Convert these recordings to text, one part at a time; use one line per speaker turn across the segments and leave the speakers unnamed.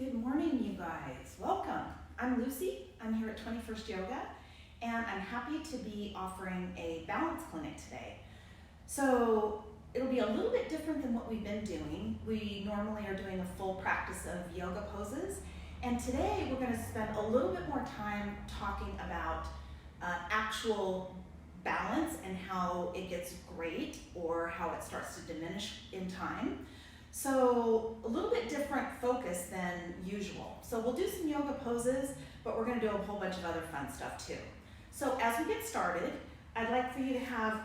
Good morning, you guys. Welcome. I'm Lucy. I'm here at 21st Yoga, and I'm happy to be offering a balance clinic today. So it'll be a little bit different than what we've been doing. We normally are doing a full practice of yoga poses, and today we're going to spend a little bit more time talking about actual balance and how it gets great or how it starts to diminish in time. So a little bit different focus than usual. So we'll do some yoga poses, but we're going to do a whole bunch of other fun stuff too. So as we get started, I'd like for you to have,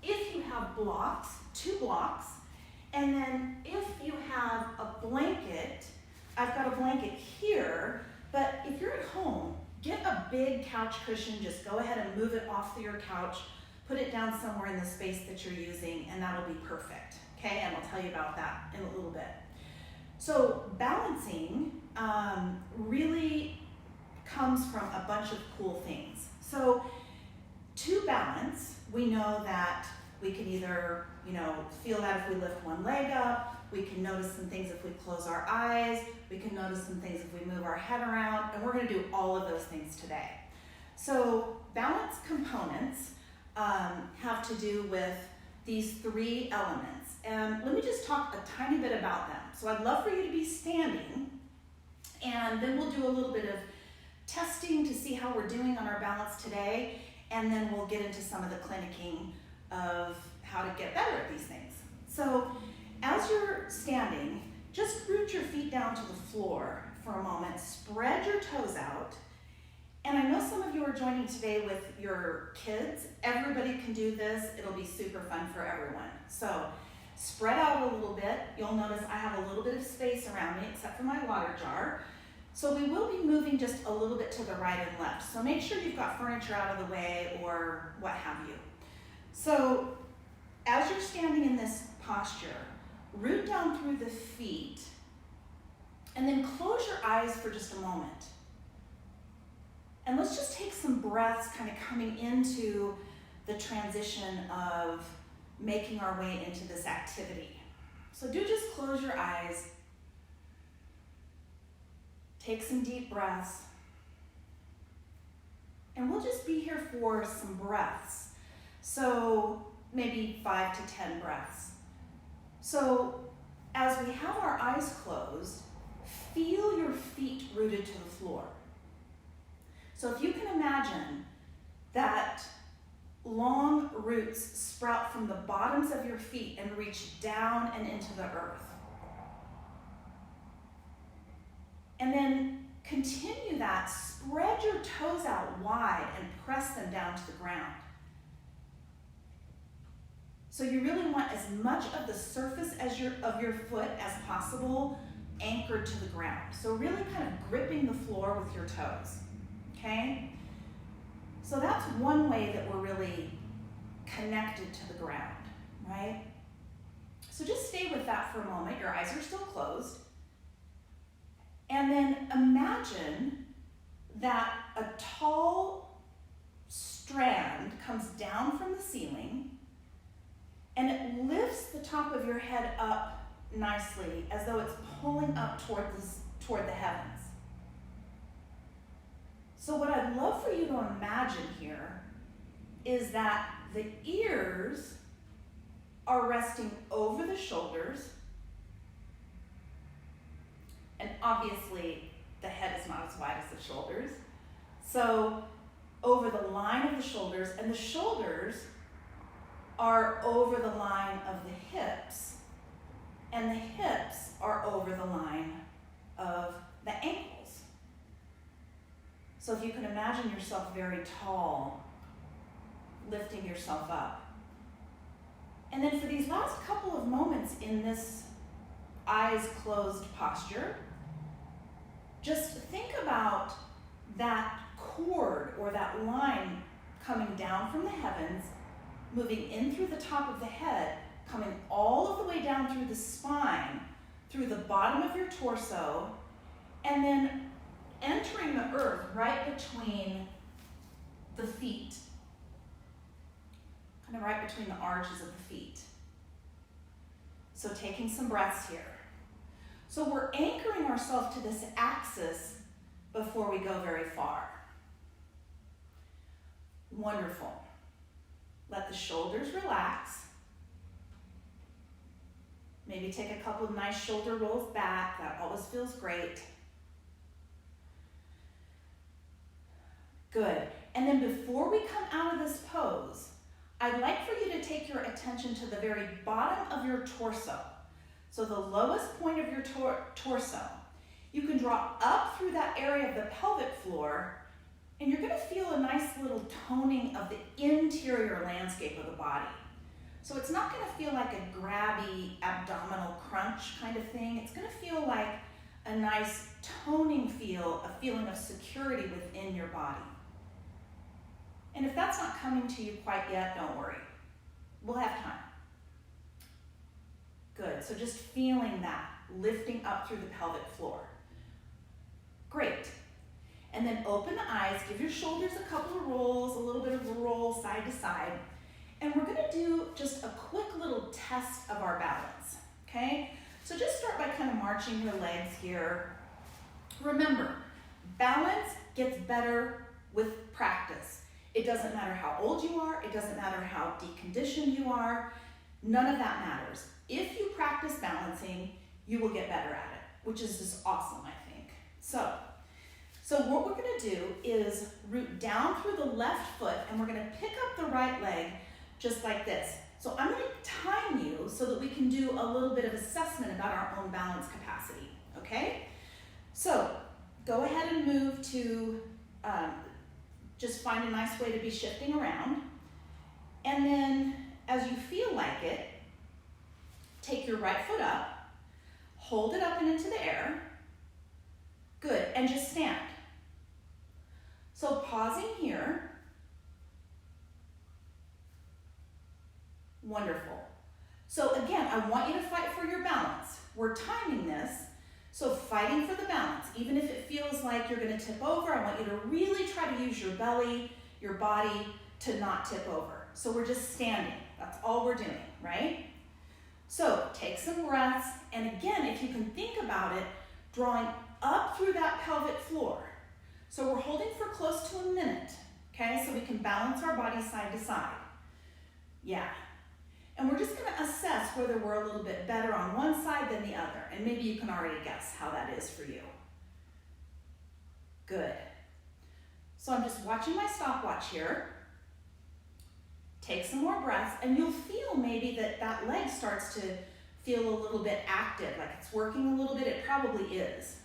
if you have blocks, 2 blocks, and then if you have a blanket, I've got a blanket here, but if you're at home, get a big couch cushion, just go ahead and move it off your couch, put it down somewhere in the space that you're using, and that'll be perfect. Okay, and I'll tell you about that in a little bit. So balancing really comes from a bunch of cool things. So to balance, we know that we can either, feel that if we lift one leg up, we can notice some things if we close our eyes, we can notice some things if we move our head around, and we're going to do all of those things today. So balance components have to do with these 3 elements. And let me just talk a tiny bit about them. So I'd love for you to be standing, and then we'll do a little bit of testing to see how we're doing on our balance today, and then we'll get into some of the clinicking of how to get better at these things. So as you're standing, just root your feet down to the floor for a moment, spread your toes out. And I know some of you are joining today with your kids. Everybody can do this. It'll be super fun for everyone. So spread out a little bit. You'll notice I have a little bit of space around me except for my water jar. So we will be moving just a little bit to the right and left. So make sure you've got furniture out of the way or what have you. So as you're standing in this posture, root down through the feet and then close your eyes for just a moment. And let's just take some breaths kind of coming into the transition of making our way into this activity. So do just close your eyes. Take some deep breaths. And we'll just be here for some breaths. So maybe 5 to 10 breaths. So as we have our eyes closed, feel your feet rooted to the floor. So if you can imagine that long roots sprout from the bottoms of your feet and reach down and into the earth. And then continue that, spread your toes out wide and press them down to the ground. So you really want as much of the surface of your foot as possible anchored to the ground. So really kind of gripping the floor with your toes. Okay? So that's one way that we're really connected to the ground, right? So just stay with that for a moment. Your eyes are still closed. And then imagine that a tall strand comes down from the ceiling and it lifts the top of your head up nicely as though it's pulling up toward the heavens. So what I'd love for you to imagine here is that the ears are resting over the shoulders, and obviously the head is not as wide as the shoulders. So over the line of the shoulders, and the shoulders are over the line of the hips, and the hips are over the line of the ankles. So if you can imagine yourself very tall, lifting yourself up. And then for these last couple of moments in this eyes closed posture, just think about that cord or that line coming down from the heavens, moving in through the top of the head, coming all of the way down through the spine, through the bottom of your torso, and then entering the earth right between the feet, kind of right between the arches of the feet. So taking some breaths here. So we're anchoring ourselves to this axis before we go very far. Wonderful. Let the shoulders relax. Maybe take a couple of nice shoulder rolls back. That always feels great. Good. And then before we come out of this pose, I'd like for you to take your attention to the very bottom of your torso. So the lowest point of your torso. You can draw up through that area of the pelvic floor, and you're going to feel a nice little toning of the interior landscape of the body. So it's not going to feel like a grabby abdominal crunch kind of thing. It's going to feel like a nice toning feel, a feeling of security within your body. And if that's not coming to you quite yet, don't worry. We'll have time. Good, so just feeling that, lifting up through the pelvic floor. Great. And then open the eyes, give your shoulders a couple of rolls, a little bit of a roll side to side. And we're gonna do just a quick little test of our balance, okay? So just start by kind of marching your legs here. Remember, balance gets better with practice. It doesn't matter how old you are, it doesn't matter how deconditioned you are, none of that matters. If you practice balancing, you will get better at it, which is just awesome, I think. So what we're gonna do is root down through the left foot, and we're gonna pick up the right leg just like this. So I'm gonna time you so that we can do a little bit of assessment about our own balance capacity, okay? So go ahead and move to, just find a nice way to be shifting around. And then as you feel like it, take your right foot up, hold it up and into the air. Good, and just stand. So pausing here. Wonderful. So again, I want you to fight for your balance. We're timing this, so fighting for the balance. Even if it feels like you're gonna tip over, I want you to really try to use your belly, your body to not tip over. So we're just standing, that's all we're doing, right? So take some breaths, and again, if you can think about it, drawing up through that pelvic floor. So we're holding for close to a minute, okay? So we can balance our body side to side. Yeah. And we're just gonna assess whether we're a little bit better on one side than the other. And maybe you can already guess how that is for you. Good. So I'm just watching my stopwatch here. Take some more breaths, and you'll feel maybe that leg starts to feel a little bit active, like it's working a little bit. It probably is.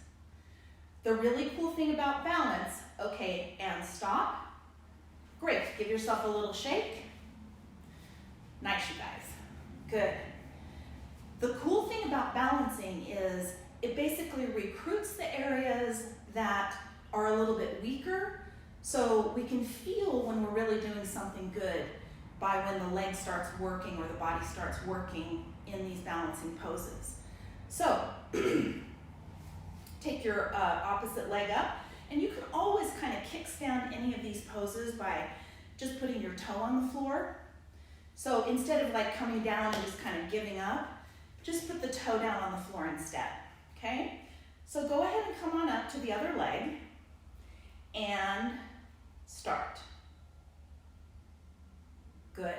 The really cool thing about balance, okay, and stop. Great, give yourself a little shake. Nice, you guys. Good. The cool thing about balancing is it basically recruits the areas that are a little bit weaker, so we can feel when we're really doing something good by when the leg starts working or the body starts working in these balancing poses. So take your opposite leg up, and you can always kind of kickstand any of these poses by just putting your toe on the floor. So instead of like coming down and just kind of giving up, just put the toe down on the floor instead, okay? So go ahead and come on up to the other leg and start. Good.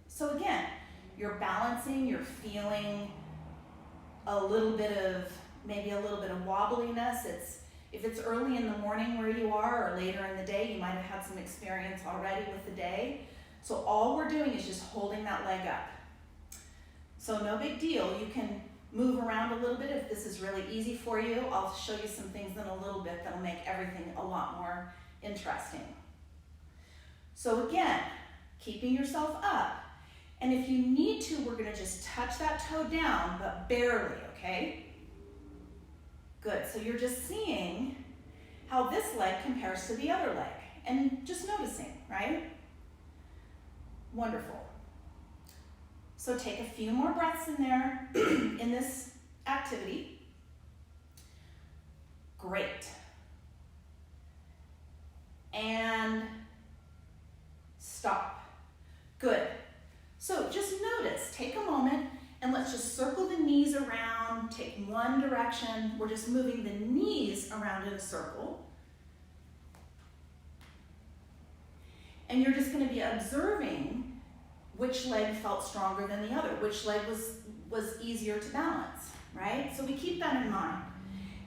So again, you're balancing, you're feeling a little bit of, maybe a little bit of wobbliness. If it's early in the morning where you are or later in the day, you might have had some experience already with the day. So all we're doing is just holding that leg up. So no big deal. You can move around a little bit if this is really easy for you. I'll show you some things in a little bit that'll make everything a lot more interesting. So again, keeping yourself up. And if you need to, we're gonna just touch that toe down, but barely, okay? Good, so you're just seeing how this leg compares to the other leg and just noticing, right? Wonderful. So take a few more breaths in there in this activity. Great. And stop. Good. So just notice, take a moment, and let's just circle the knees around, take one direction we're just moving the knees around in a circle. And you're just going to be observing which leg felt stronger than the other, which leg was easier to balance, right? So we keep that in mind.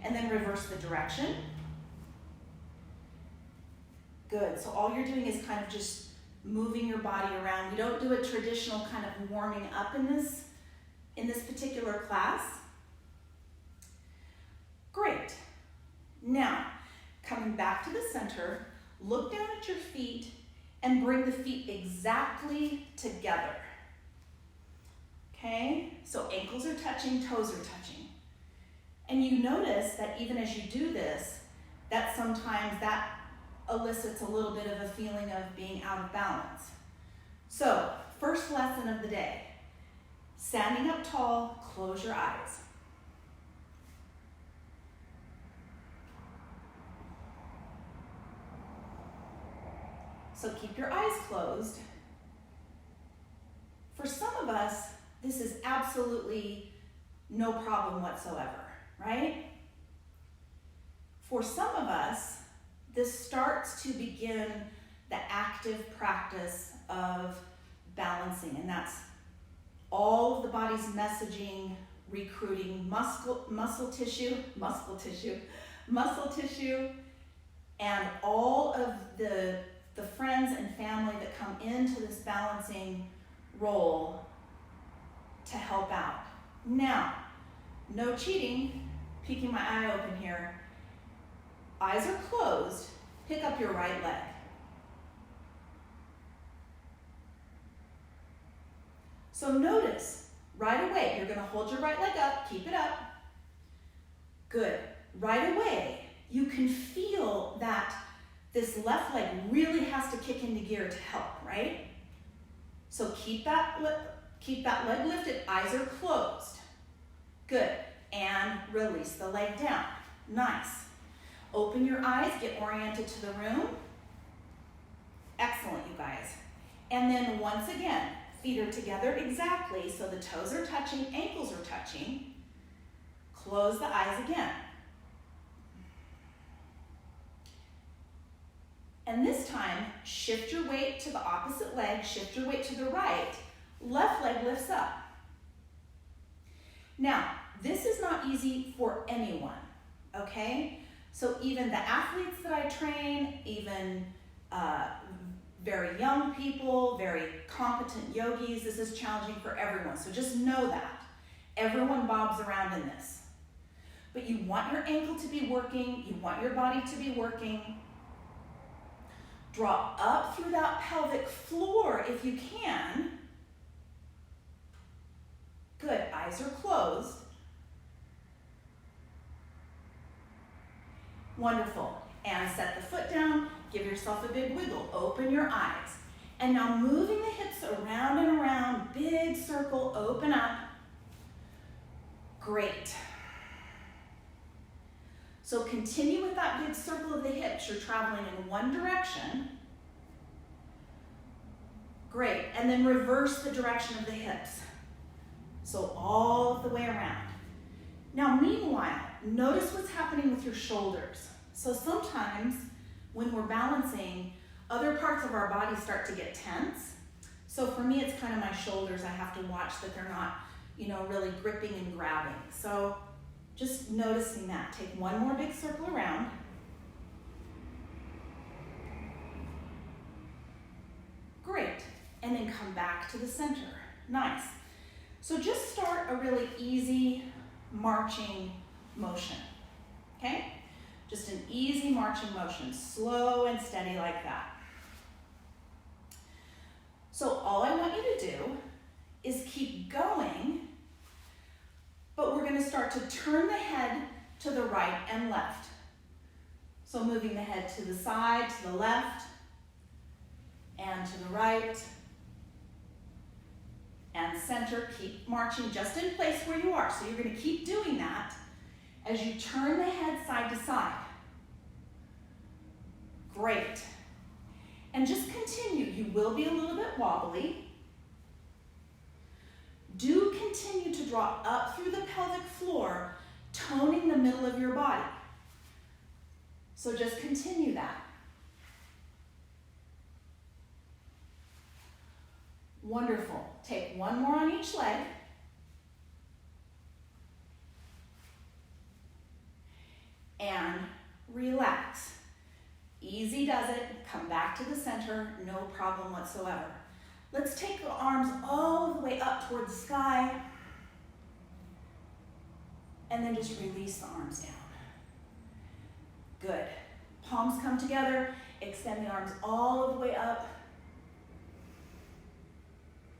And then reverse the direction. Good. So all you're doing is kind of just moving your body around. We don't do a traditional kind of warming up in this particular class. Great. Now, coming back to the center, look down at your feet and bring the feet exactly together. Okay? So ankles are touching, toes are touching. And you notice that even as you do this, that sometimes that elicits a little bit of a feeling of being out of balance. So, first lesson of the day. Standing up tall, close your eyes. So keep your eyes closed. For some of us, this is absolutely no problem whatsoever, right? For some of us, this starts to begin the active practice of balancing, and that's all of the body's messaging, recruiting muscle tissue, and all of the friends and family that come into this balancing role to help out. Now, no cheating, peeking my eye open here. Eyes are closed, pick up your right leg. So notice, right away, you're gonna hold your right leg up, keep it up. Good. Right away, you can feel that this left leg really has to kick into gear to help, right? So keep that leg lifted, eyes are closed. Good. And release the leg down. Nice. Open your eyes, get oriented to the room. Excellent, you guys. And then once again, feet are together exactly, so the toes are touching, ankles are touching. Close the eyes again. And this time, shift your weight to the opposite leg, shift your weight to the right, left leg lifts up. Now, this is not easy for anyone, okay? So even the athletes that I train, even very young people, very competent yogis, this is challenging for everyone. So just know that. Everyone bobs around in this. But you want your ankle to be working, you want your body to be working. Draw up through that pelvic floor if you can. Good, eyes are closed. Wonderful. And set the foot down, give yourself a big wiggle, open your eyes. And now moving the hips around and around, big circle, open up. Great. So continue with that big circle of the hips. You're traveling in one direction. Great. And then reverse the direction of the hips. So all of the way around. Now, meanwhile, notice what's happening with your shoulders. So sometimes when we're balancing, other parts of our body start to get tense. So for me, it's kind of my shoulders. I have to watch that they're not, really gripping and grabbing. So just noticing that. Take one more big circle around. Great. And then come back to the center. Nice. So just start a really easy marching motion. Okay? Just an easy marching motion, slow and steady like that. So all I want you to do is keep going, but we're going to start to turn the head to the right and left. So moving the head to the side, to the left, and to the right, and center. Keep marching just in place where you are. So you're going to keep doing that as you turn the head side to side. Great. And just continue. You will be a little bit wobbly. Do continue to draw up through the pelvic floor, toning the middle of your body. So just continue that. Wonderful. Take one more on each leg. And relax. Easy does it. Come back to the center, no problem whatsoever. Let's take the arms all the way up toward the sky. And then just release the arms down. Good. Palms come together. Extend the arms all the way up.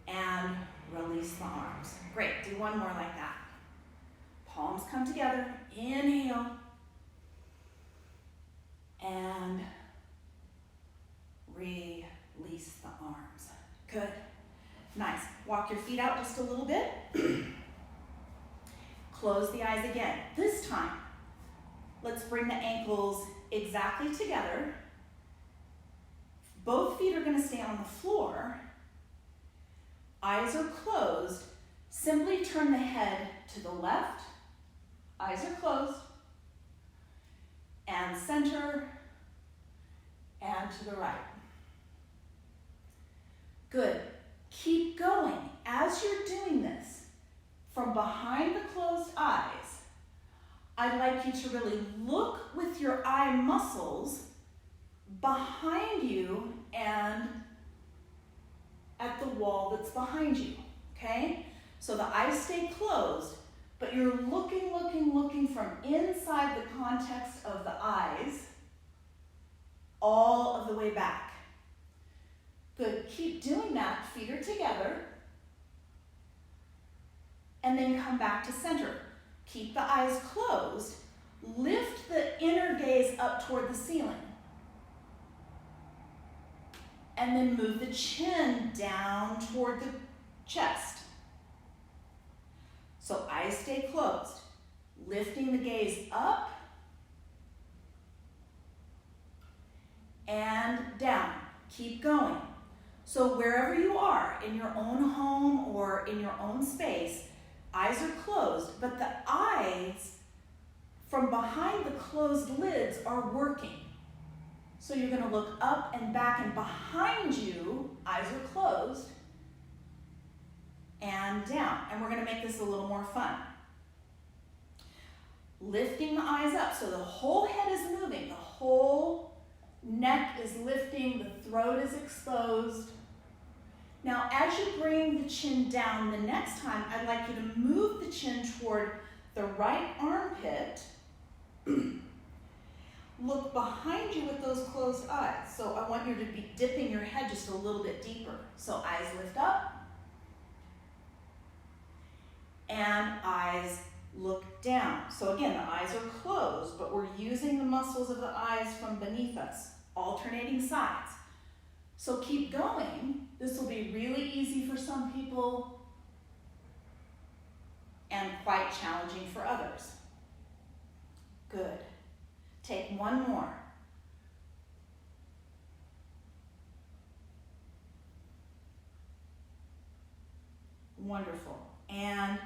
And release the arms. Great. Do one more like that. Palms come together. Inhale. And release the arms. Good. Nice. Walk your feet out just a little bit. Close the eyes again. This time, let's bring the ankles exactly together. Both feet are going to stay on the floor. Eyes are closed. Simply turn the head to the left. Eyes are closed. And center. And to the right. Good. Keep going. As you're doing this, from behind the closed eyes, I'd like you to really look with your eye muscles behind you and at the wall that's behind you, okay? So the eyes stay closed, but you're looking from inside the context of the eyes all of the way back. Good, keep doing that, feet are together, and then come back to center. Keep the eyes closed, lift the inner gaze up toward the ceiling, and then move the chin down toward the chest. So eyes stay closed, lifting the gaze up and down. Keep going. So wherever you are, in your own home or in your own space, eyes are closed, but the eyes from behind the closed lids are working. So you're going to look up and back, and behind you, eyes are closed, and down. And we're going to make this a little more fun. Lifting the eyes up, so the whole head is moving, the whole neck is lifting, the throat is exposed. Now, as you bring the chin down the next time, I'd like you to move the chin toward the right armpit. Look behind you with those closed eyes. So I want you to be dipping your head just a little bit deeper. So eyes lift up. And eyes look down. So again, the eyes are closed, but we're using the muscles of the eyes from beneath us, alternating sides. So keep going. This will be really easy for some people and quite challenging for others. Good. Take one more. Wonderful. And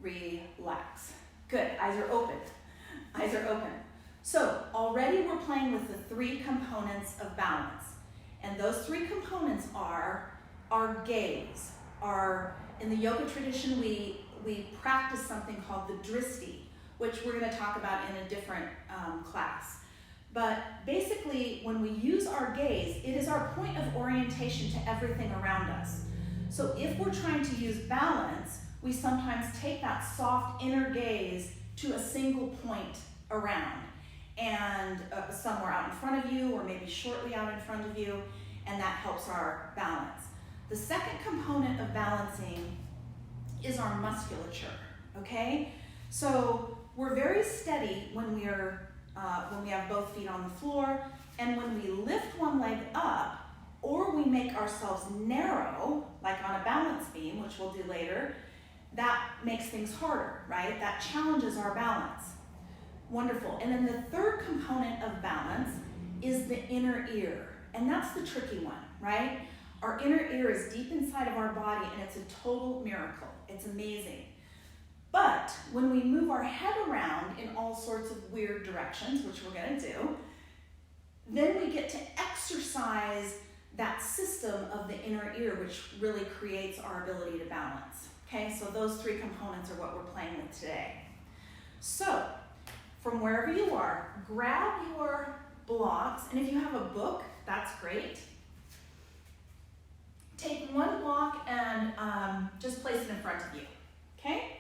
relax. Good. Eyes are open. Eyes are open. So already we're playing with the three components of balance. And those three components are our gaze. In the yoga tradition, we practice something called the dristi, which we're going to talk about in a different class. But basically, when we use our gaze, it is our point of orientation to everything around us. So if we're trying to use balance, we sometimes take that soft inner gaze to a single point around, and somewhere out in front of you, or maybe shortly out in front of you, and that helps our balance. The second component of balancing is our musculature, okay? So we're very steady when we have both feet on the floor, and when we lift one leg up, or we make ourselves narrow, like on a balance beam, which we'll do later, that makes things harder, right? That challenges our balance. Wonderful. And then the third component of balance is the inner ear. And that's the tricky one, right? Our inner ear is deep inside of our body, and it's a total miracle. It's amazing. But when we move our head around in all sorts of weird directions, which we're going to do, then we get to exercise that system of the inner ear, which really creates our ability to balance. Okay, so those three components are what we're playing with today. So, from wherever you are, grab your blocks, and if you have a book, that's great. Take one block and just place it in front of you, okay?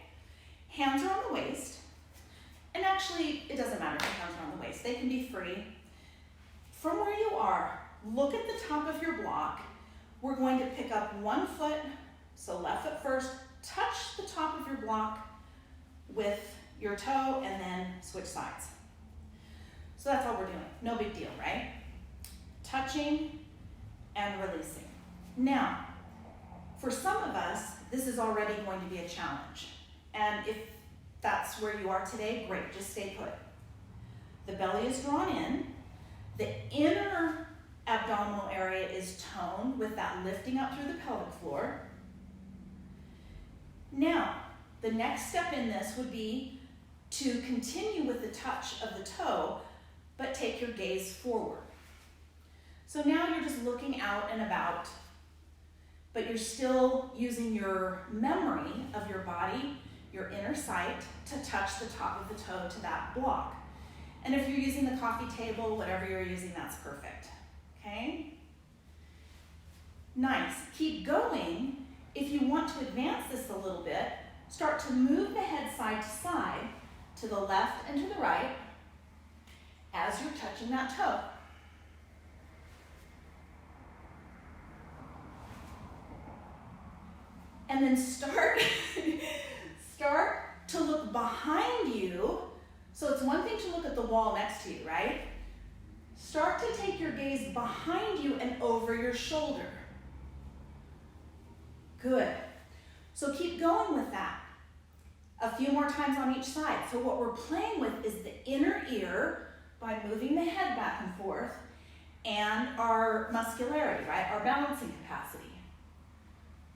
Hands are on the waist, and actually, it doesn't matter if your hands are on the waist. They can be free. From where you are, look at the top of your block. We're going to pick up one foot, so left foot first, touch the top of your block with your toe, and then switch sides. So that's all we're doing. No big deal, right? Touching and releasing. Now, for some of us, this is already going to be a challenge. And if that's where you are today, great, just stay put. The belly is drawn in. The inner abdominal area is toned with that lifting up through the pelvic floor. Now, the next step in this would be to continue with the touch of the toe, but take your gaze forward. So now you're just looking out and about, but you're still using your memory of your body, your inner sight, to touch the top of the toe to that block. And if you're using the coffee table, whatever you're using, that's perfect. Okay? Nice. Keep going. If you want to advance this a little bit, start to move the head side to side, to the left and to the right, as you're touching that toe. And then start to look behind you. So it's one thing to look at the wall next to you, right? Start to take your gaze behind you and over your shoulder. Good. So keep going with that. A few more times on each side. So what we're playing with is the inner ear by moving the head back and forth, and our muscularity, right? Our balancing capacity.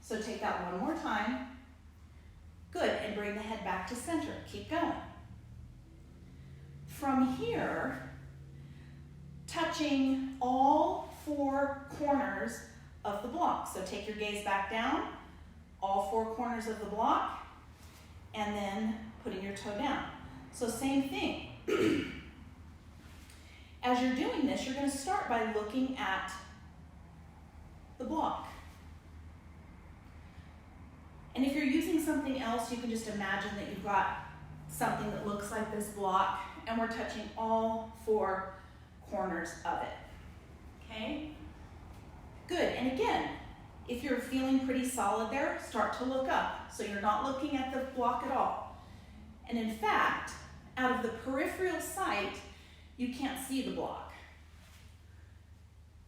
So take that one more time. Good, and bring the head back to center. Keep going. From here, touching all four corners of the block. So take your gaze back down, all four corners of the block, and then putting your toe down. So same thing. As you're doing this, you're going to start by looking at the block. And if you're using something else, you can just imagine that you've got something that looks like this block, and we're touching all four corners of it. Okay? Good. And again, if you're feeling pretty solid there, start to look up. So you're not looking at the block at all. And in fact, out of the peripheral sight, you can't see the block.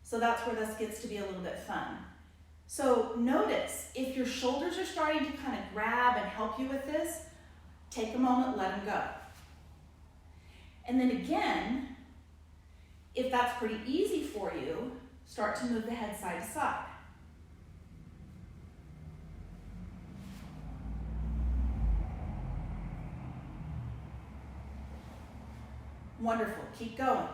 So that's where this gets to be a little bit fun. So notice, if your shoulders are starting to kind of grab and help you with this, take a moment, let them go. And then again, if that's pretty easy for you, start to move the head side to side. Wonderful, keep going.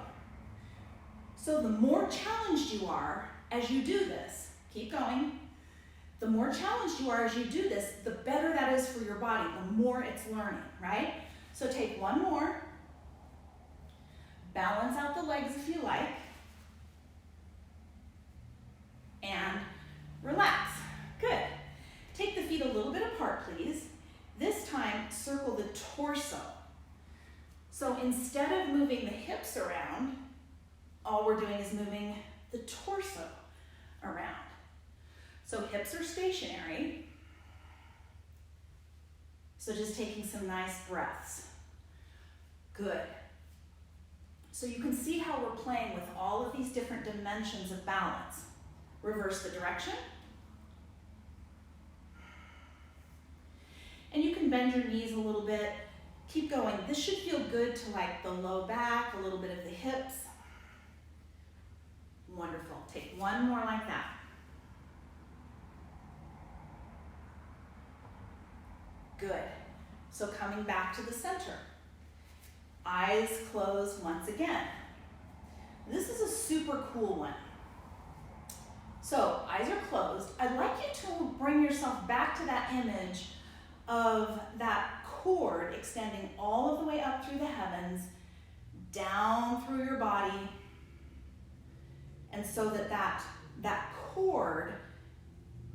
So the more challenged you are as you do this, keep going. The more challenged you are as you do this, the better that is for your body, the more it's learning, right? So take one more. Balance out the legs if you like. And relax. Good. Take the feet a little bit apart, please. This time, circle the torso. So instead of moving the hips around, all we're doing is moving the torso around. So hips are stationary. So just taking some nice breaths. Good. So you can see how we're playing with all of these different dimensions of balance. Reverse the direction. And you can bend your knees a little bit. Keep going. This should feel good to like the low back, a little bit of the hips. Wonderful. Take one more like that. Good. So coming back to the center. Eyes closed once again. This is a super cool one. So eyes are closed. I'd like you to bring yourself back to that image of that cord extending all of the way up through the heavens, down through your body, and so that cord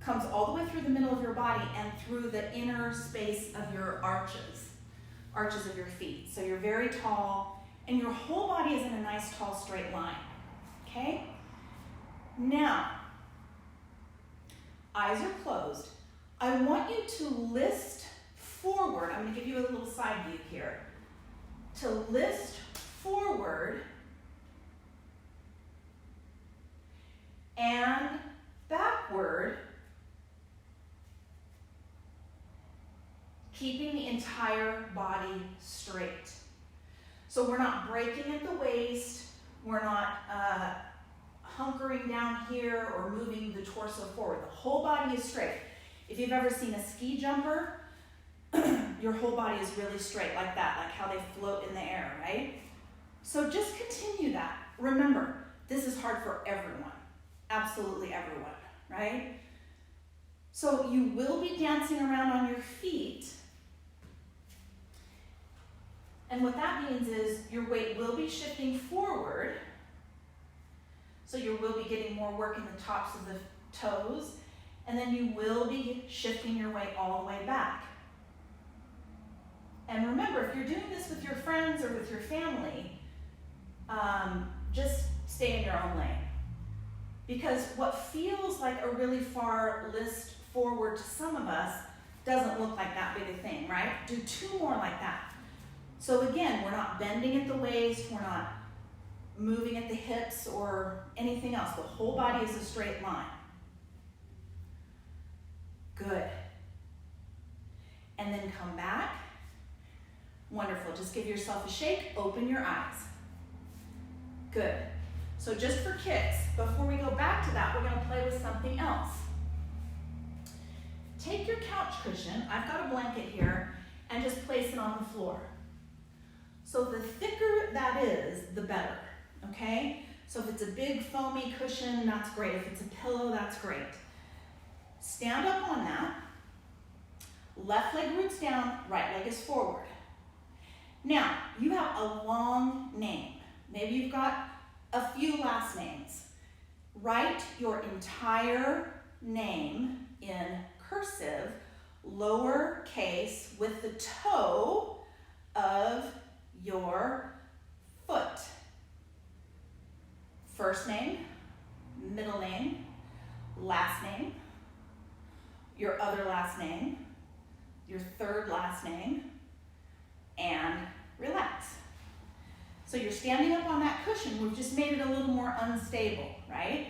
comes all the way through the middle of your body and through the inner space of your arches of your feet. So you're very tall, and your whole body is in a nice, tall, straight line, okay? Now, eyes are closed. I want you to list forward. I'm going to give you a little side view here. To list forward and backward, keeping the entire body straight. So we're not breaking at the waist, we're not hunkering down here or moving the torso forward. The whole body is straight. If you've ever seen a ski jumper, your whole body is really straight like that, like how they float in the air, right? So just continue that. Remember, this is hard for everyone, absolutely everyone, right? So you will be dancing around on your feet. And what that means is your weight will be shifting forward. So you will be getting more work in the tops of the toes. And then you will be shifting your weight all the way back. And remember, if you're doing this with your friends or with your family, just stay in your own lane. Because what feels like a really far list forward to some of us doesn't look like that big a thing, right? Do two more like that. So again, we're not bending at the waist, we're not moving at the hips or anything else. The whole body is a straight line. Good. And then come back. Wonderful. Just give yourself a shake, open your eyes. Good. So just for kicks, before we go back to that, we're going to play with something else. Take your couch cushion, I've got a blanket here, and just place it on the floor. So the thicker that is, the better, okay? So if it's a big foamy cushion, that's great. If it's a pillow, that's great. Stand up on that. Left leg roots down, right leg is forward. Now, you have a long name. Maybe you've got a few last names. Write your entire name in cursive, lowercase, with the toe of your foot. First name, middle name, last name, your other last name, your third last name, and relax. So you're standing up on that cushion. We've just made it a little more unstable, right?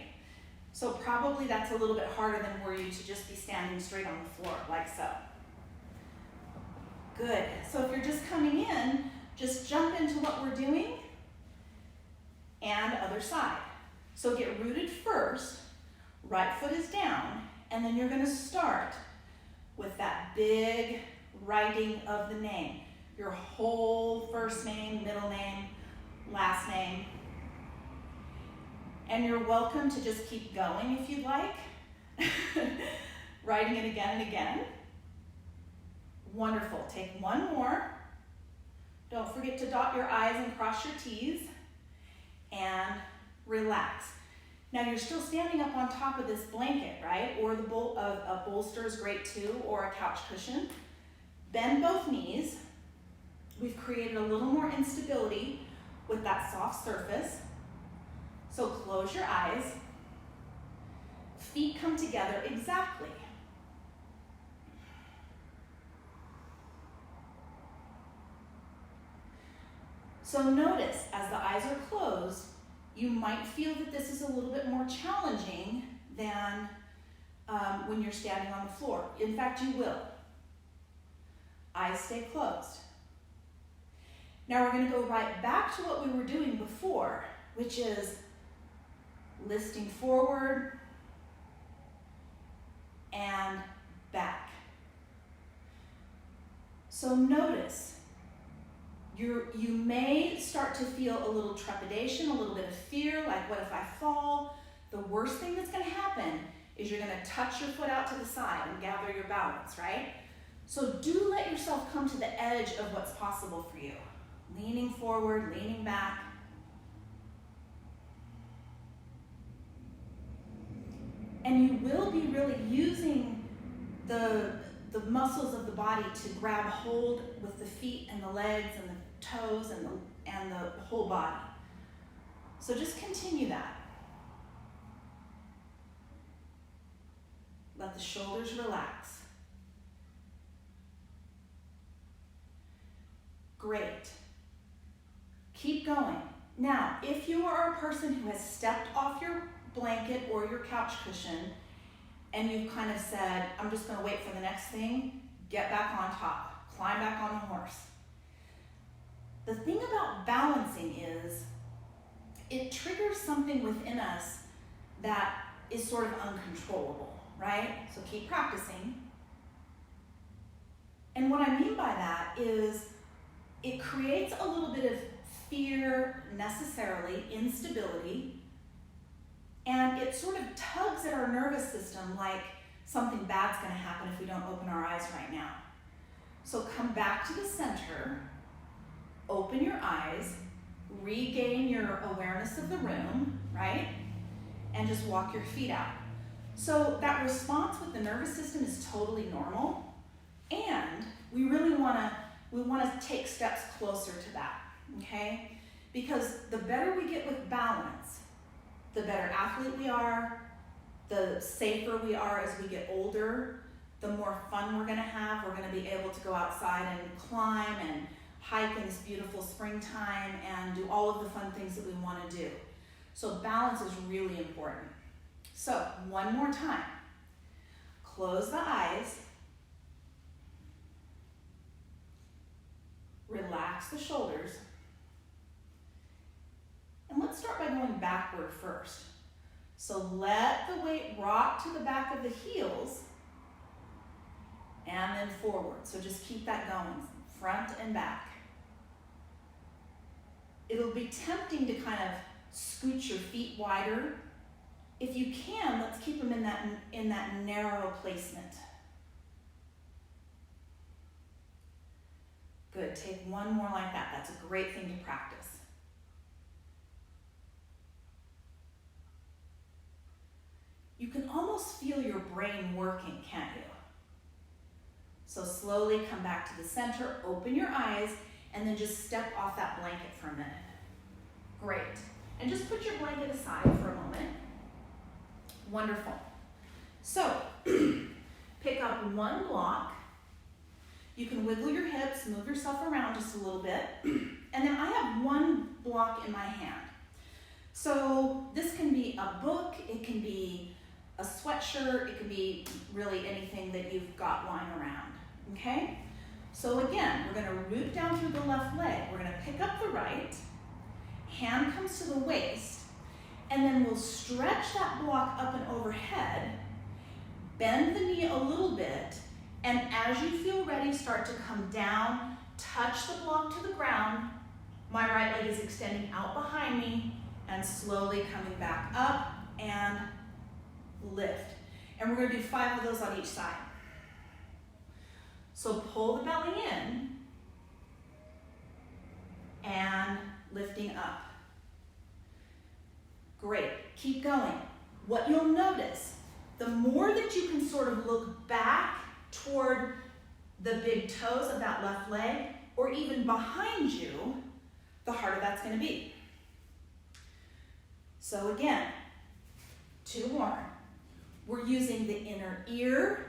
So probably that's a little bit harder than were you to just be standing straight on the floor, like so. Good. So if you're just coming in, just jump into what we're doing, and other side. So get rooted first, right foot is down, and then you're going to start with that big writing of the name. Your whole first name, middle name, last name. And you're welcome to just keep going if you'd like. Writing it again and again. Wonderful. Take one more. Don't forget to dot your I's and cross your T's. And relax. Now you're still standing up on top of this blanket, right? Or the a bolster is great too, or a couch cushion. Bend both knees. We've created a little more instability with that soft surface. So close your eyes. Feet come together exactly. So notice, as the eyes are closed, you might feel that this is a little bit more challenging than when you're standing on the floor. In fact, you will. Eyes stay closed. Now we're going to go right back to what we were doing before, which is listing forward and back. So notice, you may start to feel a little trepidation, a little bit of fear, like what if I fall? The worst thing that's going to happen is you're going to touch your foot out to the side and gather your balance, right? So do let yourself come to the edge of what's possible for you. Leaning forward, leaning back. And you will be really using the muscles of the body to grab hold with the feet and the legs and the toes and the whole body. So just continue that. Let the shoulders relax. Great. Keep going. Now, if you are a person who has stepped off your blanket or your couch cushion and you've kind of said, I'm just going to wait for the next thing, get back on top, climb back on the horse. The thing about balancing is it triggers something within us that is sort of uncontrollable, right? So keep practicing. And what I mean by that is it creates a little bit of fear, necessarily, instability, and it sort of tugs at our nervous system like something bad's going to happen if we don't open our eyes right now. So come back to the center, open your eyes, regain your awareness of the room, right? And just walk your feet out. So that response with the nervous system is totally normal, and we really want to take steps closer to that, okay? Because the better we get with balance, the better athlete we are, the safer we are as we get older, the more fun we're going to have. We're going to be able to go outside and climb and hike in this beautiful springtime and do all of the fun things that we want to do. So balance is really important. So one more time. Close the eyes. Relax the shoulders. And let's start by going backward first. So let the weight rock to the back of the heels and then forward. So just keep that going, front and back. It'll be tempting to kind of scoot your feet wider. If you can, let's keep them in that narrow placement. Good, take one more like that. That's a great thing to practice. You can almost feel your brain working, can't you? So slowly come back to the center, open your eyes, and then just step off that blanket for a minute. Great. And just put your blanket aside for a moment. Wonderful. So, pick up one block. You can wiggle your hips, move yourself around just a little bit. And then I have one block in my hand. So this can be a book, it can be a sweatshirt, it can be really anything that you've got lying around, okay? So again, we're gonna root down through the left leg. We're gonna pick up the right, hand comes to the waist, and then we'll stretch that block up and overhead, bend the knee a little bit, and as you feel ready, start to come down, touch the block to the ground. My right leg is extending out behind me and slowly coming back up and lift. And we're going to do 5 of those on each side. So pull the belly in and lifting up. Great, keep going. What you'll notice, the more that you can sort of look back toward the big toes of that left leg, or even behind you, the harder that's going to be. So again, 2 more. We're using the inner ear.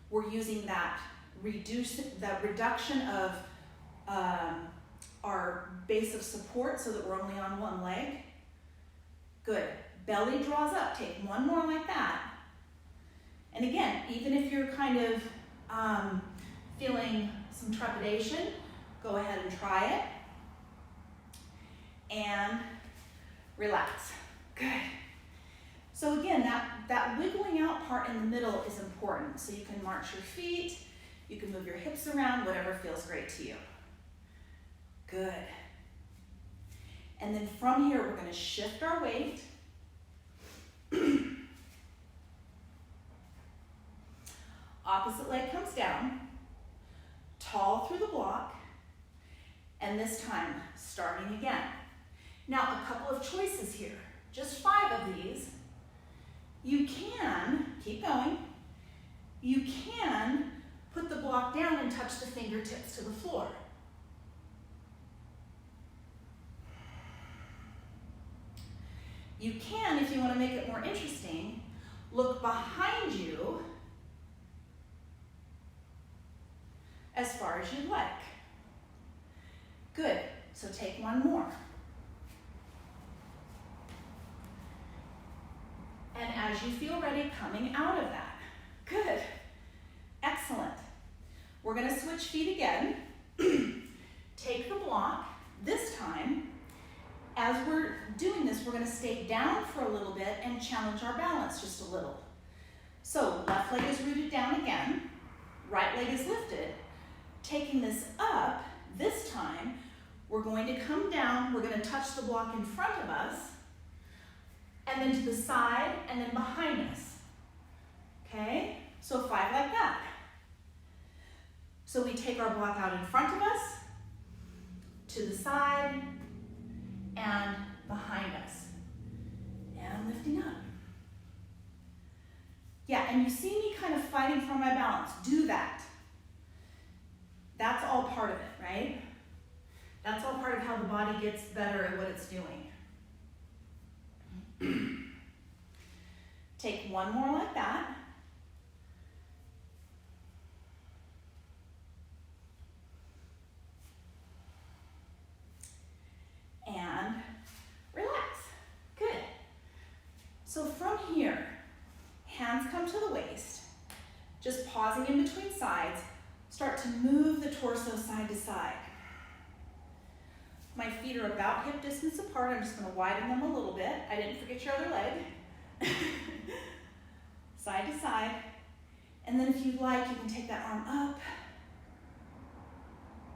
We're using that reduction of our base of support so that we're only on one leg. Good. Belly draws up. Take 1 more like that. And again, even if you're kind of feeling some trepidation, go ahead and try it. And relax. Good. So again, that wiggling out part in the middle is important. So you can march your feet, You can move your hips around, whatever feels great to you. Good. And then from here, we're going to shift our weight. Opposite leg comes down, tall through the block, and this time, starting again. Now, a couple of choices here, just 5 of these. You can, keep going, you can put the block down and touch the fingertips to the floor. You can, if you want to make it more interesting, look behind you as far as you'd like. Good, so take one more. And as you feel ready, coming out of that. Good, excellent. We're gonna switch feet again. Take the block. This time, as we're doing this, we're gonna stay down for a little bit and challenge our balance just a little. So left leg is rooted down again, right leg is lifted. Taking this up, this time, we're going to come down, we're gonna touch the block in front of us, and then to the side, and then behind us. Okay, so 5 like that. So we take our block out in front of us, to the side, and behind us. And lifting up. Yeah, and you see me kind of fighting for my balance. Do that. That's all part of it, right? That's all part of how the body gets better at what it's doing. Take one more like that. And relax. Good. So from here, hands come to the waist, just pausing in between sides, start to move the torso side to side. My feet are about hip distance apart. I'm just going to widen them a little bit. I didn't forget your other leg. Side to side. And then if you'd like, you can take that arm up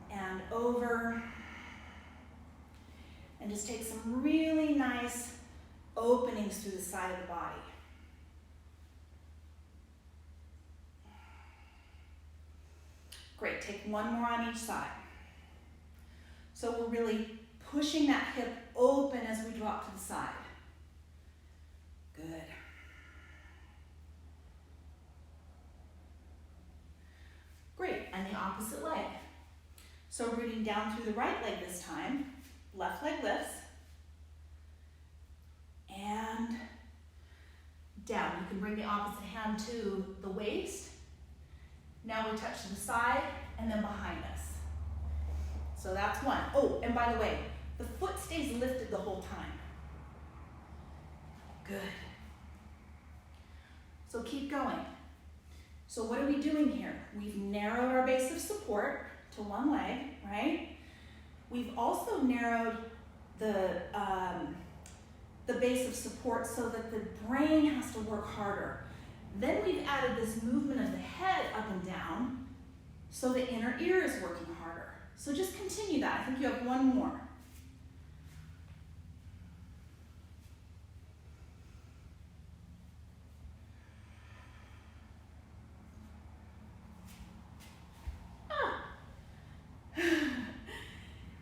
and over. And just take some really nice openings through the side of the body. Great, take one more on each side. So we're really pushing that hip open as we drop to the side. Good. Great, and the opposite leg. So rooting down through the right leg this time. Left leg lifts. And down. You can bring the opposite hand to the waist. Now we touch to the side and then behind us. So that's one. Oh, and by the way, the foot stays lifted the whole time. Good. So keep going. So what are we doing here? We've narrowed our base of support to one leg, right? We've also narrowed the base of support so that the brain has to work harder. Then we've added this movement of the head up and down so the inner ear is working harder. So just continue that. I think you have one more.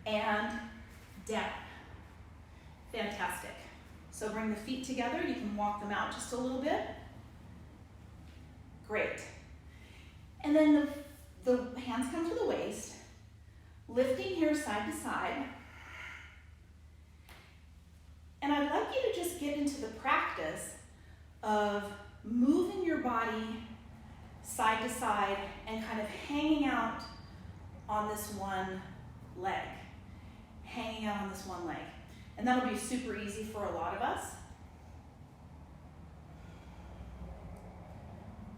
And down. Fantastic. So bring the feet together. You can walk them out just a little bit. Great. And then the hands come to the waist, lifting here side to side. And I'd like you to just get into the practice of moving your body side to side and kind of hanging out on this one leg. Hanging out on this one leg. And that'll be super easy for a lot of us.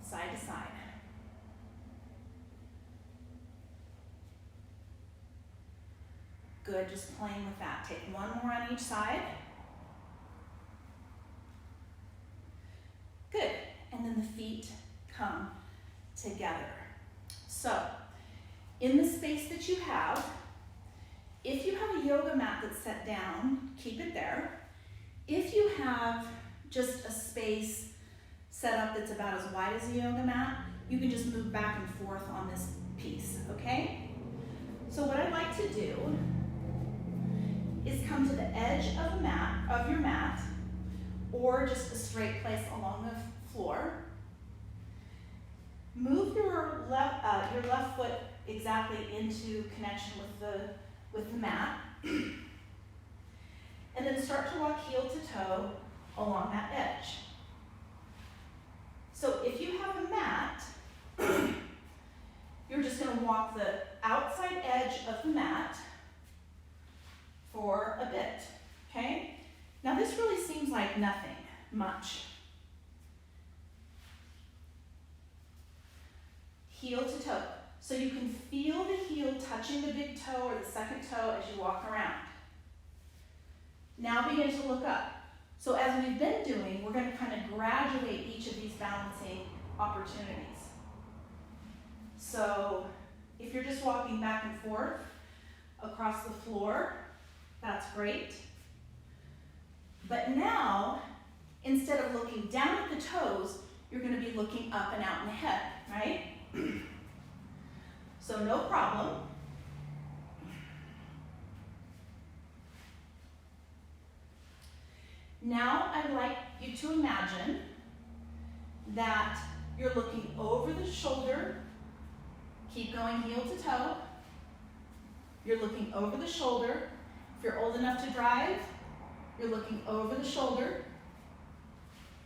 Side to side. Good, just playing with that. Take one more on each side. Good, and then the feet come together. So, in the space that you have, if you have a yoga mat that's set down, keep it there. If you have just a space set up that's about as wide as a yoga mat, you can just move back and forth on this piece, okay? So what I'd like to do is come to the edge of your mat, or just a straight place along the floor. Move your left foot exactly into connection with the mat, and then start to walk heel to toe along that edge. So if you have a mat, you're just going to walk the outside edge of the mat for a bit, okay? Now this really seems like nothing much. Heel to toe. So you can feel the heel touching the big toe or the second toe as you walk around. Now begin to look up. So as we've been doing, we're going to kind of graduate each of these balancing opportunities. So if you're just walking back and forth across the floor, that's great. But now, instead of looking down at the toes, you're going to be looking up and out and ahead, right? So no problem. Now I'd like you to imagine that you're looking over the shoulder. Keep going heel to toe. You're looking over the shoulder. If you're old enough to drive, you're looking over the shoulder.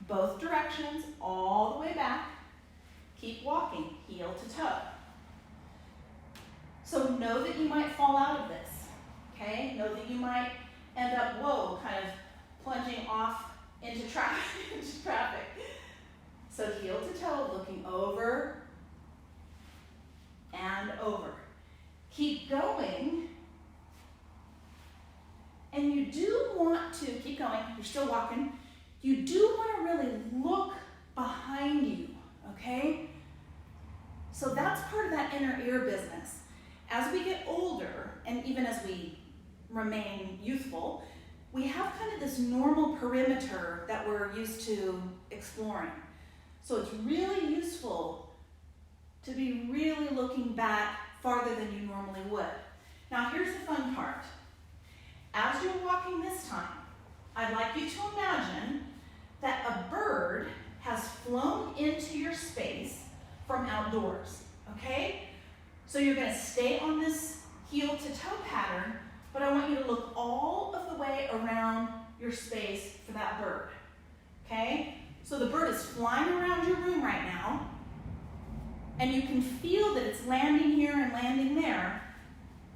Both directions, all the way back. Keep walking, heel to toe. So know that you might fall out of this, okay? Know that you might end up, kind of plunging off into traffic. So heel to toe, looking over and over. Keep going. And you do want to, keep going, you're still walking. You do want to really look behind you, okay? So that's part of that inner ear business. As we get older, and even as we remain youthful, we have kind of this normal perimeter that we're used to exploring. So it's really useful to be really looking back farther than you normally would. Now here's the fun part. As you're walking this time, I'd like you to imagine that a bird has flown into your space from outdoors, okay? So you're going to stay on this heel to toe pattern, but I want you to look all of the way around your space for that bird, okay? So the bird is flying around your room right now, and you can feel that it's landing here and landing there.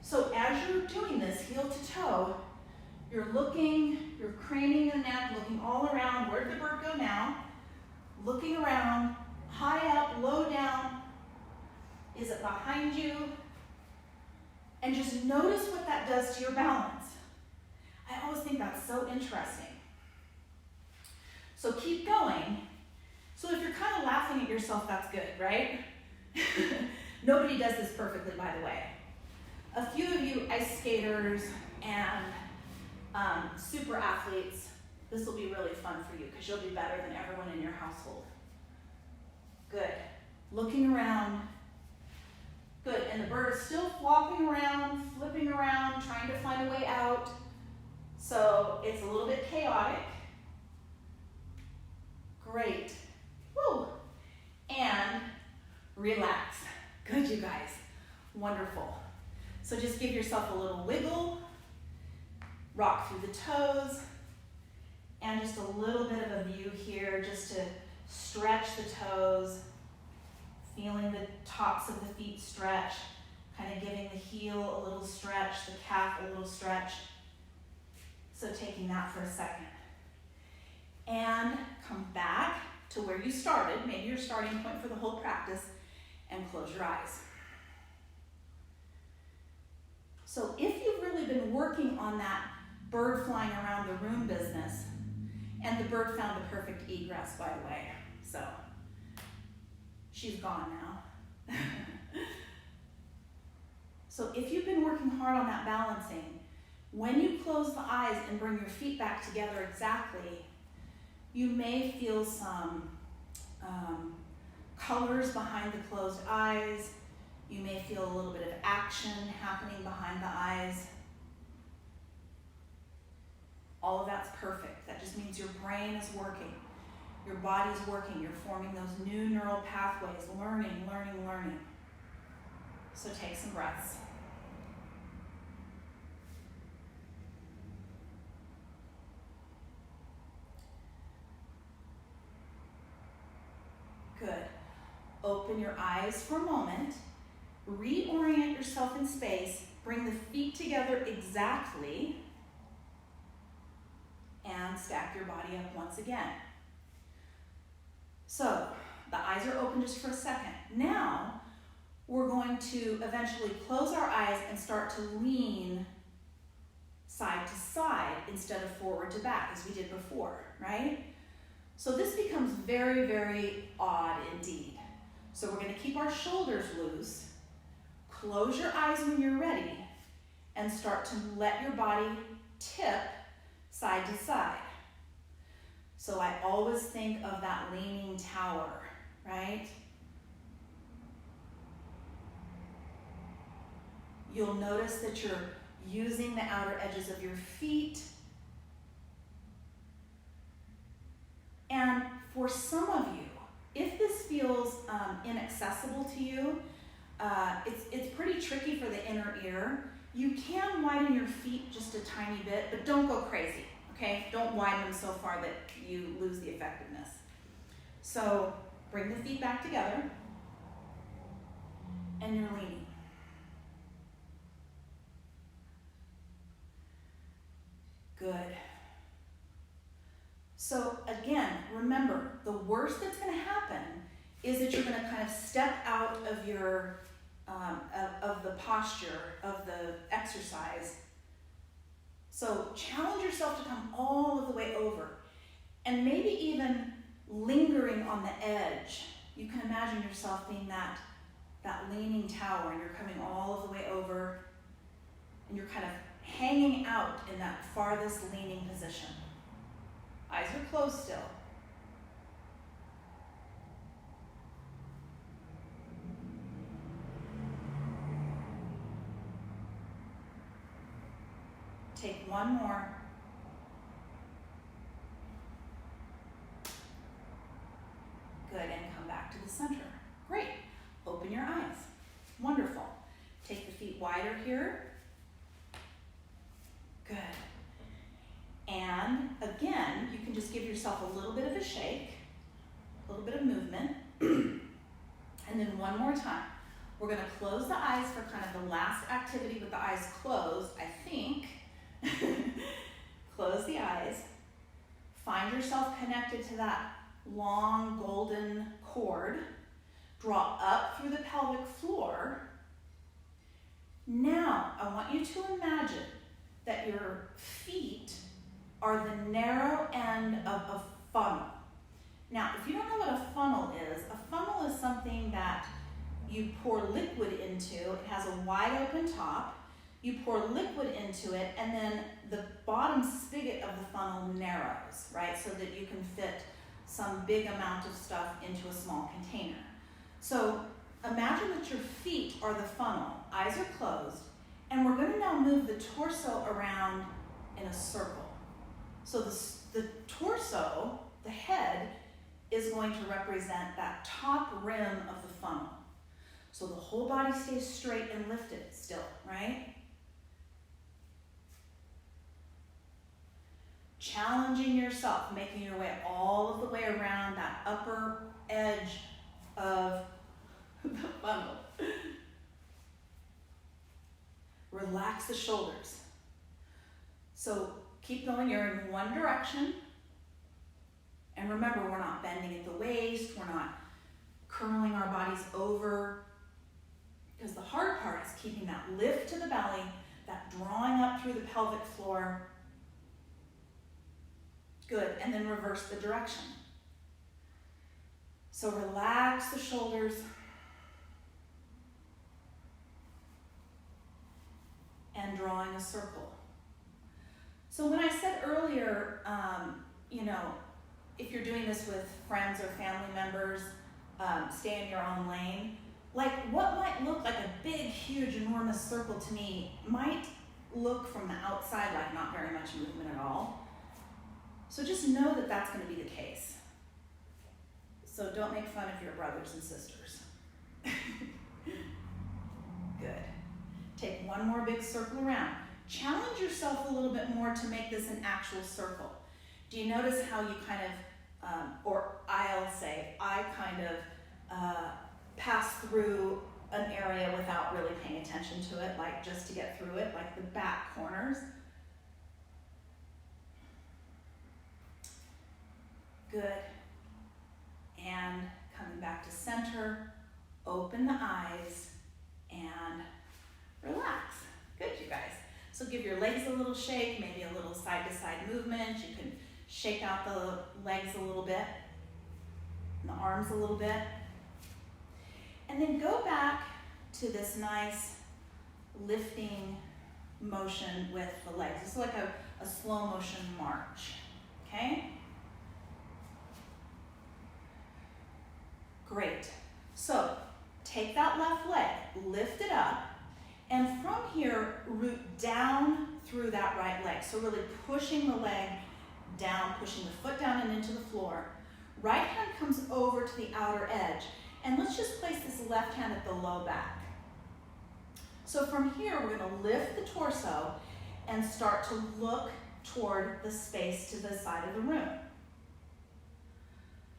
So as you're doing this heel to toe, you're looking, you're craning the neck, looking all around. Where did the bird go now? Looking around, high up, low down. Is it behind you? And just notice what that does to your balance. I always think that's so interesting. So keep going. So if you're kind of laughing at yourself, that's good, right? Nobody does this perfectly, by the way. A few of you ice skaters and super athletes, this will be really fun for you because you'll be better than everyone in your household. Good. Looking around. Good. And the bird is still flopping around, flipping around, trying to find a way out. So it's a little bit chaotic. Great. Woo. And relax. Good, you guys. Wonderful. So just give yourself a little wiggle. Rock through the toes, and just a little bit of a view here just to stretch the toes, feeling the tops of the feet stretch, kind of giving the heel a little stretch, the calf a little stretch. So taking that for a second. And come back to where you started, maybe your starting point for the whole practice, and close your eyes. So if you've really been working on that bird flying around the room business, and the bird found the perfect egress, by the way, so she's gone now. So if you've been working hard on that balancing, when you close the eyes and bring your feet back together exactly, you may feel some colors behind the closed eyes. You may feel a little bit of action happening behind the eyes. All of that's perfect. That just means your brain is working. Your body's working. You're forming those new neural pathways, learning. So take some breaths. Good. Open your eyes for a moment. Reorient yourself in space. Bring the feet together exactly. And stack your body up once again. So, the eyes are open just for a second. Now, we're going to eventually close our eyes and start to lean side to side instead of forward to back as we did before, right? So this becomes very, very odd indeed. So we're going to keep our shoulders loose. Close your eyes when you're ready and start to let your body tip side to side. So I always think of that leaning tower, right? You'll notice that you're using the outer edges of your feet. And for some of you, if this feels inaccessible to you, it's pretty tricky for the inner ear. You can widen your feet just a tiny bit, but don't go crazy, okay? Don't widen them so far that you lose the effectiveness. So bring the feet back together, and you're leaning. Good. So again, remember, the worst that's going to happen is that you're going to kind of step out of your of the posture of the exercise. So challenge yourself to come all of the way over, and maybe even lingering on the edge. You can imagine yourself being that leaning tower, and you're coming all of the way over, and you're kind of hanging out in that farthest leaning position. Eyes are closed still. Take one more. Good, and come back to the center. Great. Open your eyes. Wonderful. Take the feet wider here. Good. And again, you can just give yourself a little bit of a shake, a little bit of movement. And then one more time. We're going to close the eyes for kind of the last activity with the eyes closed, I think. Close the eyes. Find yourself connected to that long golden cord. Draw up through the pelvic floor. Now, I want you to imagine that your feet are the narrow end of a funnel. Now, if you don't know what a funnel is something that you pour liquid into. It has a wide open top. You pour liquid into it, and then the bottom spigot of the funnel narrows, right? So that you can fit some big amount of stuff into a small container. So imagine that your feet are the funnel, eyes are closed, and we're going to now move the torso around in a circle. So the torso, the head, is going to represent that top rim of the funnel. So the whole body stays straight and lifted still, right? Challenging yourself, making your way all of the way around that upper edge of the funnel. Relax the shoulders. So keep going, you're in one direction. And remember, we're not bending at the waist, we're not curling our bodies over. Because the hard part is keeping that lift to the belly, that drawing up through the pelvic floor. Good, and then reverse the direction. So relax the shoulders. and drawing a circle. So when I said earlier, if you're doing this with friends or family members, stay in your own lane, like what might look like a big, huge, enormous circle to me might look from the outside like not very much movement at all. So just know that that's going to be the case. So don't make fun of your brothers and sisters. Good. Take one more big circle around. Challenge yourself a little bit more to make this an actual circle. Do you notice how you kind of, or I'll say, I kind of pass through an area without really paying attention to it, like just to get through it, like the back corners. Good. And coming back to center, open the eyes and relax. Good, you guys. So give your legs a little shake, maybe a little side-to-side movement. You can shake out the legs a little bit, and the arms a little bit. And then go back to this nice lifting motion with the legs. It's like a slow motion march, okay? Great. So take that left leg, lift it up, and from here, root down through that right leg. So really pushing the leg down, pushing the foot down and into the floor. Right hand comes over to the outer edge. And let's just place this left hand at the low back. So from here, we're going to lift the torso and start to look toward the space to the side of the room.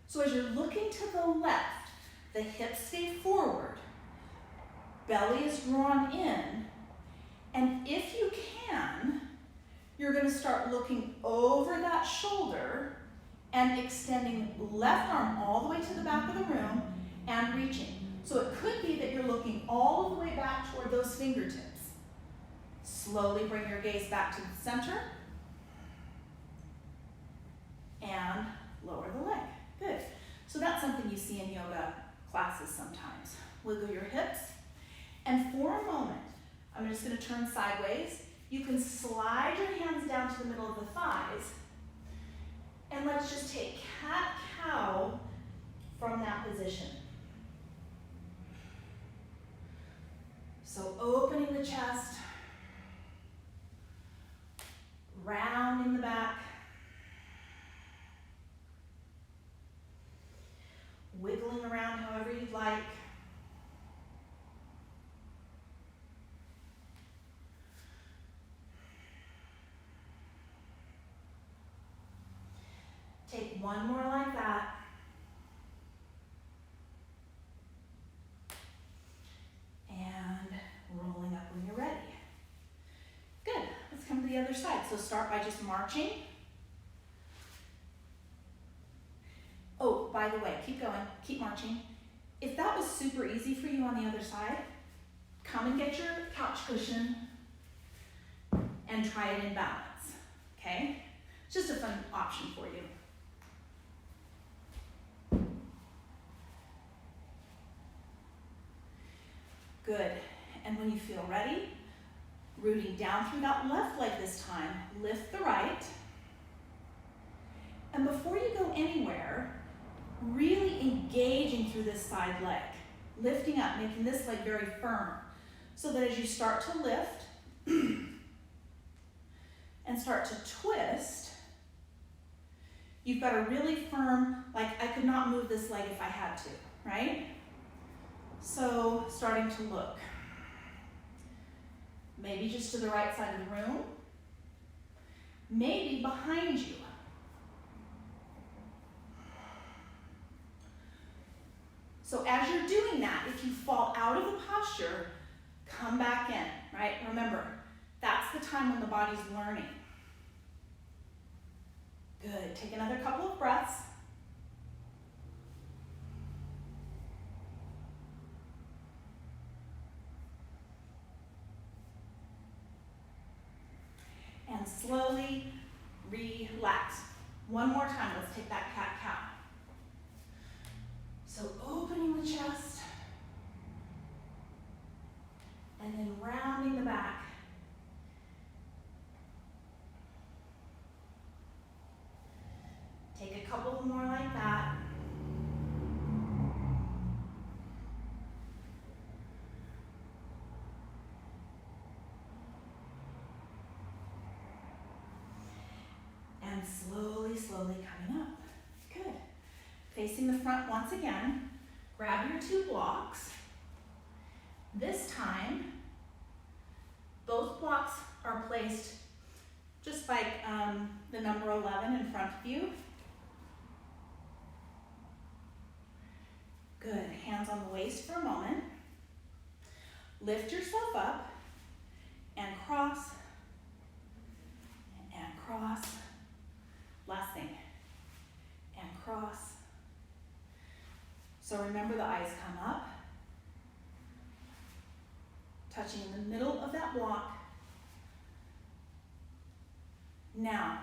So as you're looking to the left, the hips stay forward, belly is drawn in, and if you can, you're going to start looking over that shoulder and extending left arm all the way to the back of the room and reaching. So it could be that you're looking all the way back toward those fingertips. Slowly bring your gaze back to the center and lower the leg. Good. So that's something you see in yoga classes sometimes. Wiggle your hips. And for a moment, I'm just going to turn sideways. You can slide your hands down to the middle of the thighs. And let's just take cat-cow from that position. So opening the chest, rounding the back, wiggling around however you'd like. Take one more like that. And rolling up when you're ready. Good. Let's come to the other side. So start by just marching. Oh, by the way, keep going, keep marching. If that was super easy for you on the other side, come and get your couch cushion and try it in balance, okay? It's just a fun option for you. Good. And when you feel ready, rooting down through that left leg this time, lift the right. And before you go anywhere, really engaging through this side leg, lifting up, making this leg very firm, so that as you start to lift and start to twist, you've got a really firm, like I could not move this leg if I had to, right? So starting to look. Maybe just to the right side of the room. Maybe behind you. So as you're doing that, if you fall out of the posture, come back in, right? Remember, that's the time when the body's learning. Good. Take another couple of breaths. And slowly relax. One more time, let's take that cat-cow. So opening the chest, and then rounding the back, couple more like that. And slowly, slowly coming up. Good. Facing the front once again. Grab your 2 blocks. This time, both blocks are placed just like the number 11 in front of you. Good. Hands on the waist for a moment. Lift yourself up and cross and cross. Last thing. And cross. So remember, the eyes come up, touching in the middle of that block. Now,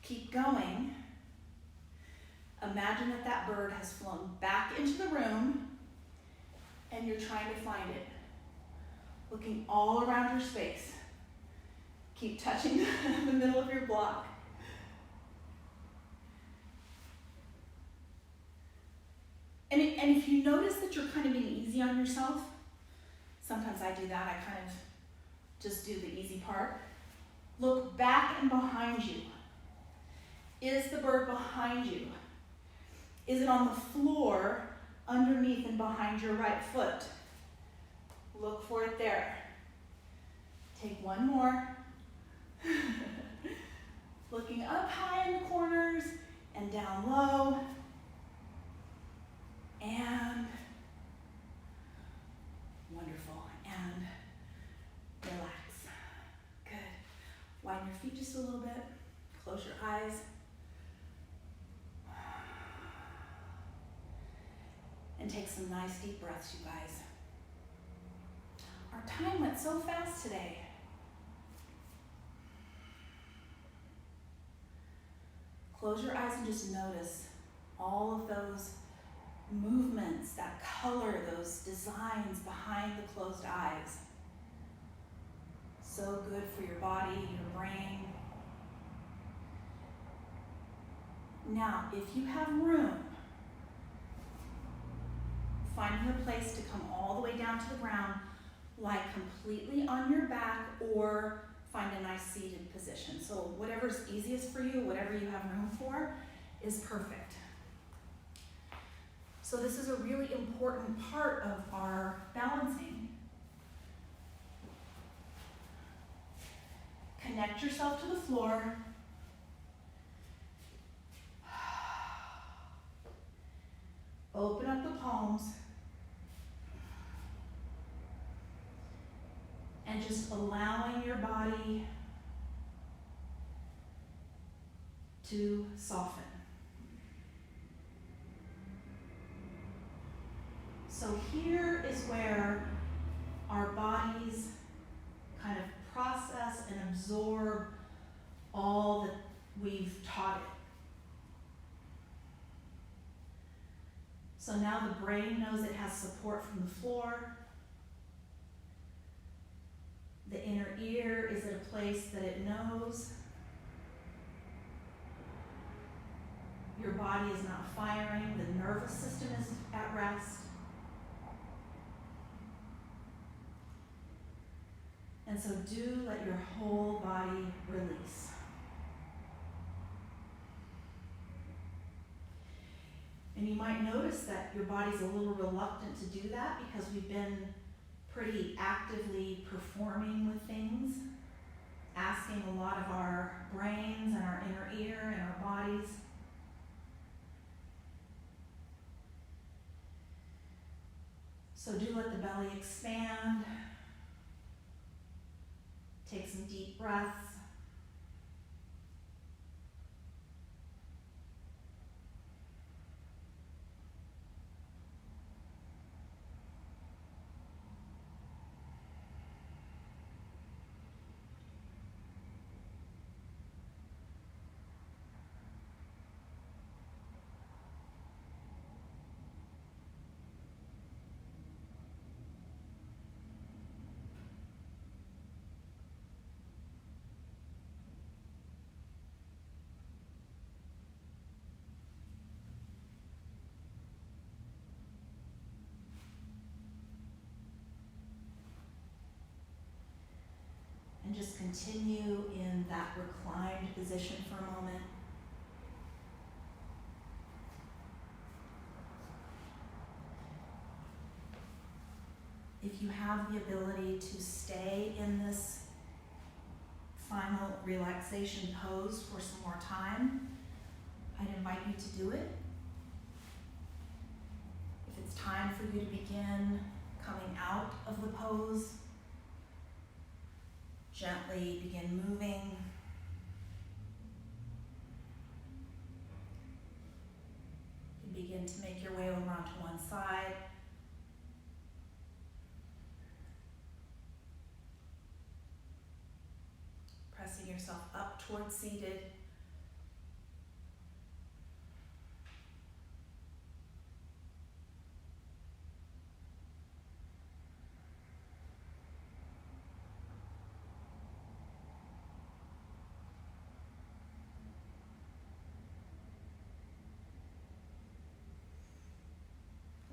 keep going. Imagine that that bird has flown back into the room and you're trying to find it. Looking all around your space. Keep touching the middle of your block. And if you notice that you're kind of being easy on yourself, sometimes I do that, I kind of just do the easy part. Look back and behind you. Is the bird behind you? Is it on the floor underneath and behind your right foot? Look for it there. Take one more. Looking up high in the corners and down low. And wonderful. And relax. Good. Widen your feet just a little bit. Close your eyes. And take some nice deep breaths, you guys. Our time went so fast today. Close your eyes and just notice all of those movements, that color, those designs behind the closed eyes. So good for your body, your brain. Now, if you have room, finding a place to come all the way down to the ground, lie completely on your back or find a nice seated position. So whatever's easiest for you, whatever you have room for, is perfect. So this is a really important part of our balancing. Connect yourself to the floor. Open up the palms. And just allowing your body to soften. So here is where our bodies kind of process and absorb all that we've taught it. So now the brain knows it has support from the floor. The inner ear is at a place that it knows. Your body is not firing. The nervous system is at rest. And so do let your whole body release. And you might notice that your body's a little reluctant to do that because we've been pretty actively performing with things, asking a lot of our brains and our inner ear and our bodies. So do let the belly expand. Take some deep breaths. just continue in that reclined position for a moment. If you have the ability to stay in this final relaxation pose for some more time, I'd invite you to do it. If it's time for you to begin coming out of the pose, gently begin moving. You begin to make your way over onto one side. Pressing yourself up towards seated.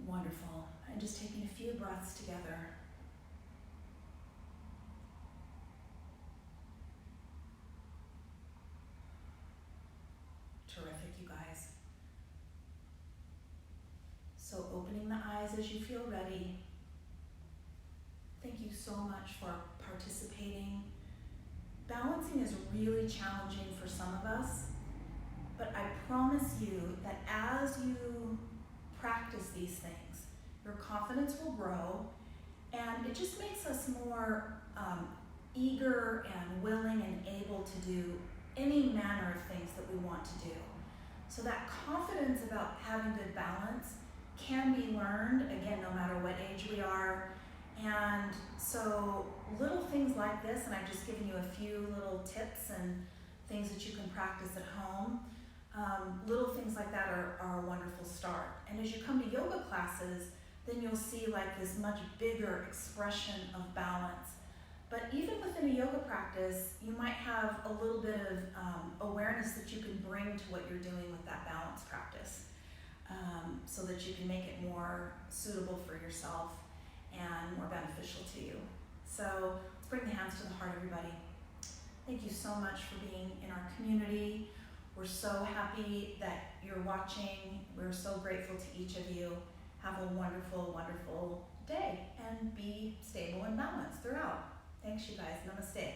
Wonderful. And just taking a few breaths together. Terrific, you guys. So opening the eyes as you feel ready. Thank you so much for participating. Balancing is really challenging for some of us, but I promise you that as you practice these things, your confidence will grow, and it just makes us more eager and willing and able to do any manner of things that we want to do. So that confidence about having good balance can be learned, again, no matter what age we are. And so little things like this, and I've just given you a few little tips and things that you can practice at home. Little things like that are a wonderful start. And as you come to yoga classes, then you'll see like this much bigger expression of balance. But even within a yoga practice, you might have a little bit of awareness that you can bring to what you're doing with that balance practice, so that you can make it more suitable for yourself and more beneficial to you. So let's bring the hands to the heart, everybody. Thank you so much for being in our community. We're so happy that you're watching. We're so grateful to each of you. Have a wonderful, wonderful day and be stable and balanced throughout. Thanks, you guys. Namaste.